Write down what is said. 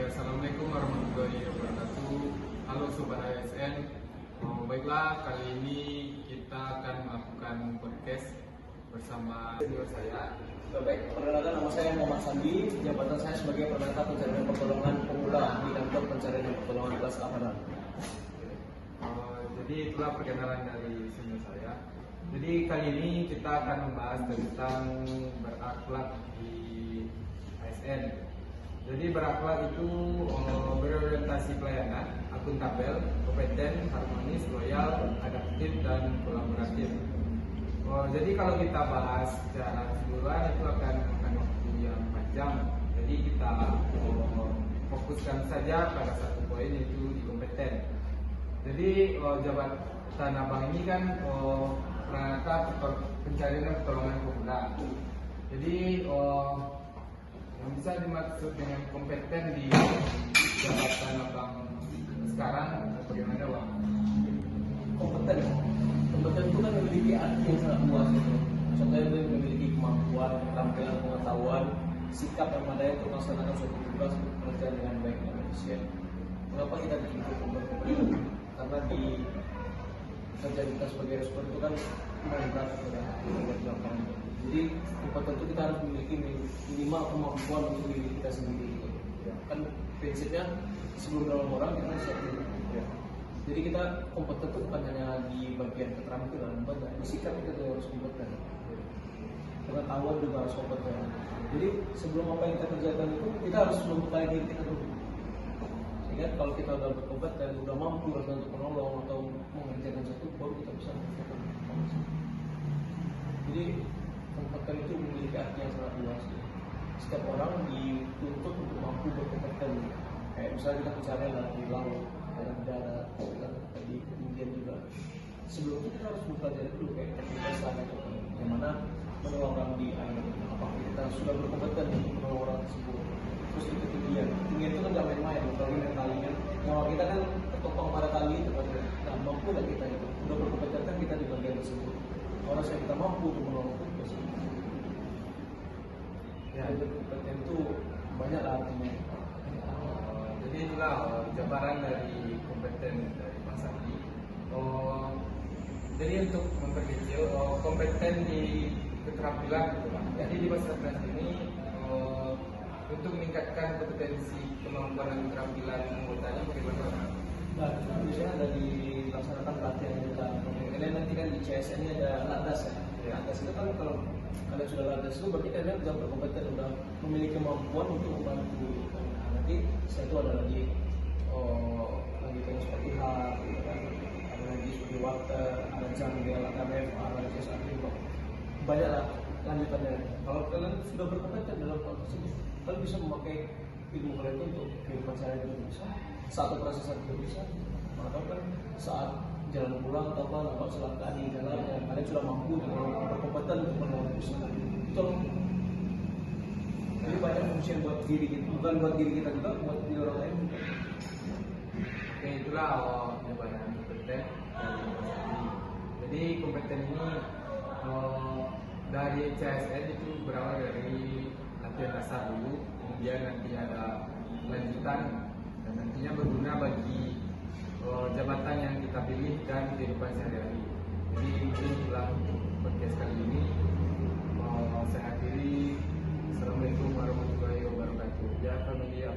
Assalamualaikum warahmatullahi wabarakatuh. Halo Sobat ASN. Baiklah, kali ini kita akan melakukan podcast bersama senior saya. Baik, perkenalkan nama saya Muhammad Sandi, jabatan saya sebagai Penata Pencarian Pertolongan Pemula di kantor pencarian dan pertolongan kelas Keamanan. Jadi itulah perkenalan dari senior saya. Jadi kali ini kita akan membahas tentang berakhlak di ASN. Jadi berakhlak itu berorientasi pelayanan, akuntabel, kompeten, harmonis, loyal, adaptif, dan kolaboratif. Jadi kalau kita bahas secara keseluruhan itu akan memakan waktu yang panjang. Jadi kita fokuskan saja pada satu poin, yaitu di kompeten. Jadi jabatan abang ini kan Pranata Pencarian dan Pertolongan Pemula. Jadi yang bisa dimaksud dengan kompeten di jabatan abang sekarang bagaimana bang? Kompeten itu kan memiliki arti yang sangat luas gitu. Contohnya dia memiliki kemampuan, keterampilan, pengetahuan, sikap yang memadai untuk melaksanakan suatu tugas pekerjaan dengan baik dan efisien. Mengapa kita bikin kompeten? Karena di kerja kita sebagai respon itu kan berat kepada belakang. Jadi kompeten itu kita harus memiliki minimal kemampuan untuk diri kita sendiri gitu. Kan prinsipnya sebelum menolong orang kita harus siap dulu. Jadi kita kompeten itu bukan hanya di bagian keterampilan, di sikap kita juga harus kompeten. Pengetahuan juga harus kompeten. Jadi sebelum apa yang kita kerjakan itu kita harus membekali diri kita dulu. Sehingga kalau kita udah berkompeten, udah mampu untuk menolong atau mengerjakan satu, baru kita bisa melakukan. Jadi kompeten itu memiliki arti yang sangat luas. Setiap orang dituntut untuk mampu berkompeten. Kayak misalnya kita pencarian di laut, dalam darat, di kemudian juga. Sebelum itu kita harus mempelajari dulu kayak teknik itu, yang mana menolong orang di air. Apakah kita sudah berkompeten untuk menolong orang tersebut? Terus itu ketinggian itu kan nggak main-main, apalagi dengan talinya. Nyawa kita kan tertopang pada tali itu kan. Nah, mampu nggak kita itu? Udah berkompeten kan kita di bagian tersebut. Orang yang kita mampu untuk menolong itu biasa. Ya, kompeten itu banyak artinya. Jadi itulah jabaran dari kompeten dari Mas Andi. Jadi untuk memperkecil kompeten di keterampilan gitu Pak. Jadi di Basarnas ini untuk meningkatkan kompetensi kemampuan dan keterampilan anggotanya bagaimana? Nah, biasanya ada dilaksanakan pelatihan juga. Kalian nanti kan di CSN ini ada landas ya. Landas itu kan kalau kalian sudah landas itu berarti kalian sudah berkompeten, sudah memiliki kemampuan untuk membantu. Nah, nanti setelah itu ada lagi lanjutannya seperti hal, gitu kan. Ada lagi seperti water, ada jungle, ada MFA, ada CSR juga. Banyak lah lanjutannya. Kalau kalian sudah berkompeten dalam hal tersebut, kalian bisa memakai ilmu kalian itu untuk kehidupan sehari-hari bisa. Satu proses juga bisa. Maka kan saat jalan pulang atau apa nampak kecelakaan di jalan, ya kalian sudah mampu dengan berkompeten untuk menolong itu. Jadi banyak fungsi buat diri kita, bukan buat diri kita juga, buat diri orang lain. Oke, itulah jawaban kompeten dari Mas Andi. Jadi kompeten ini dari CSN itu berawal dari latihan dasar dulu, kemudian nanti ada lanjutan dan nantinya berguna bagi jabatan yang kita pilih dan kehidupan sehari-hari. Jadi mungkin itulah podcast kali ini. Saya akhiri. Assalamualaikum warahmatullahi wabarakatuh. Ya, familia.